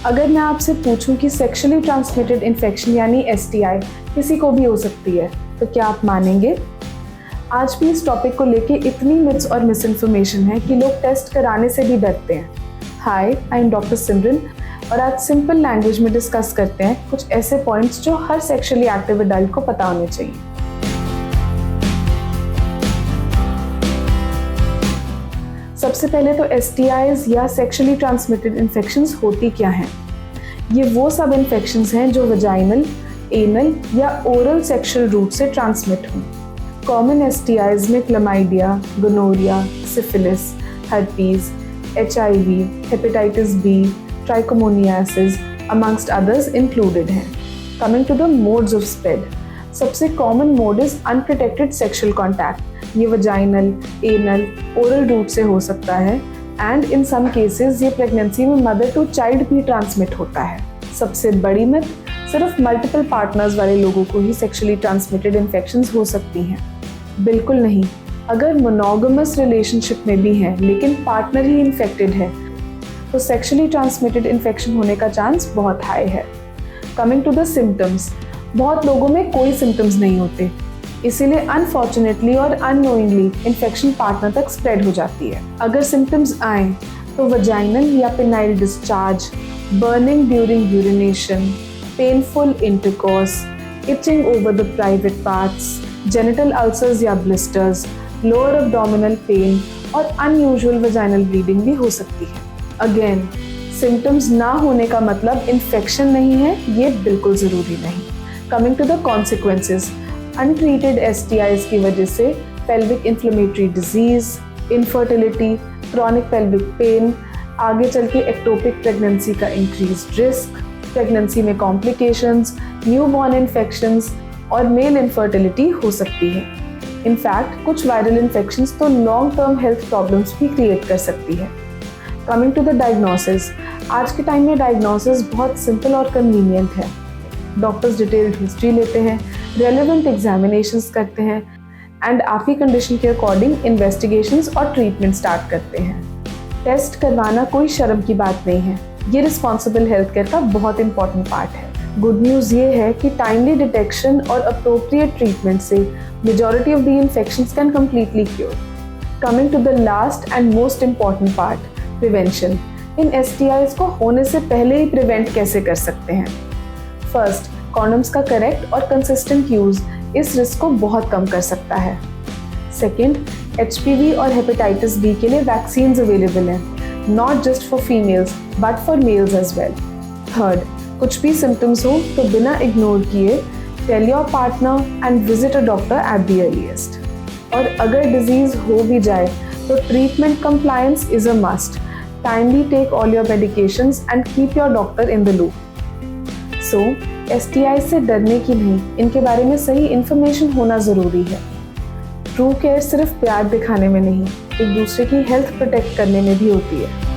अगर मैं आपसे पूछूं कि सेक्सुअली ट्रांसमिटेड इन्फेक्शन यानी STI किसी को भी हो सकती है, तो क्या आप मानेंगे? आज भी इस टॉपिक को लेके इतनी मिथ्स और मिस इन्फॉर्मेशन है कि लोग टेस्ट कराने से भी डरते हैं। हाय, आई एम डॉक्टर सिमरन और आज सिंपल लैंग्वेज में डिस्कस करते हैं कुछ ऐसे पॉइंट्स जो हर सेक्सुअली एक्टिव एडल्ट को पता होने चाहिए। सबसे पहले तो STIs या सेक्सुअली ट्रांसमिटेड इन्फेक्शंस होती क्या हैं? ये वो सब इन्फेक्शंस हैं जो वजाइनल, एनल या ओरल सेक्सुअल रूट से ट्रांसमिट हों। कॉमन STIs में chlamydia, gonorrhoea, syphilis, herpes, HIV, hepatitis B, trichomoniasis amongst others included हैं। Coming to the modes of spread, सबसे common mode is unprotected sexual contact. ये vaginal, anal, oral route से हो सकता है एंड इन सम केसेस ये pregnancy में mother to child भी ट्रांसमिट होता है। सबसे बड़ी मिथ, सिर्फ मल्टीपल पार्टनर्स वाले लोगों को ही सेक्सुअली ट्रांसमिटेड इन्फेक्शंस हो सकती हैं। बिल्कुल नहीं। अगर मोनोगमस रिलेशनशिप में भी हैं लेकिन पार्टनर ही इन्फेक्टेड है तो सेक्सुअली ट्रांसमिटेड इन्फेक्शन होने का चांस बहुत हाई है। कमिंग टू द सिम्टम्स, बहुत लोगों में कोई सिम्टम्स नहीं होते, इसीलिए अनफॉर्चुनेटली और अननोइंगली इन्फेक्शन पार्टनर तक स्प्रेड हो जाती है। अगर सिम्टम्स आएँ तो वजाइनल या penile discharge, burning during urination, painful intercourse, itching over the private parts, genital ulcers या ब्लिस्टर्स, लोअर एब्डोमिनल पेन और अनयूजुअल वजाइनल ब्लीडिंग भी हो सकती है। अगेन, सिम्टम्स ना होने का मतलब इन्फेक्शन नहीं है, ये बिल्कुल ज़रूरी नहीं। Coming to the consequences, untreated STIs की वजह से pelvic inflammatory disease, infertility, chronic pelvic pain, आगे चल के एक्टोपिक प्रेगनेंसी का इंक्रीज रिस्क, प्रेगनेंसी में कॉम्प्लिकेशंस, न्यूबॉर्न इन्फेक्शंस और मेल इनफर्टिलिटी हो सकती है। इनफैक्ट कुछ वायरल इन्फेक्शंस तो लॉन्ग टर्म हेल्थ प्रॉब्लम्स भी क्रिएट कर सकती है। कमिंग टू द डायग्नोसिस, आज के टाइम में डायग्नोसिस बहुत सिंपल और कन्वीनियंट है। डॉक्टर्स डिटेल्ड हिस्ट्री लेते हैं, रेलेवेंट एग्जामिनेशंस करते हैं एंड आपकी कंडीशन के अकॉर्डिंग इन्वेस्टिगेशंस और ट्रीटमेंट स्टार्ट करते हैं। टेस्ट करवाना कोई शर्म की बात नहीं है, ये रिस्पॉन्सिबल हेल्थ केयर का बहुत इंपॉर्टेंट पार्ट है। गुड न्यूज़ ये है कि टाइमली डिटेक्शन और अप्रोप्रिएट ट्रीटमेंट से majority of the infections can completely cure. Coming to the last and most important part, prevention. इन STIs को होने से पहले ही प्रिवेंट कैसे कर सकते हैं? फर्स्ट, कॉन्डम्स का करेक्ट और कंसिस्टेंट यूज़ इस रिस्क को बहुत कम कर सकता है। सेकेंड, HPV और हेपेटाइटिस B के लिए वैक्सीन्स अवेलेबल हैं, not just for females but for males as well. Third, कुछ भी सिम्टम्स हो तो बिना इग्नोर किए tell your partner and visit a doctor at the earliest. और अगर डिजीज हो भी जाए तो treatment compliance is a must. Timely take all your medications and keep your doctor in the loop. So STI से डरने की नहीं, इनके बारे में सही इन्फॉर्मेशन होना ज़रूरी है। ट्रू केयर सिर्फ प्यार दिखाने में नहीं, एक दूसरे की हेल्थ प्रोटेक्ट करने में भी होती है।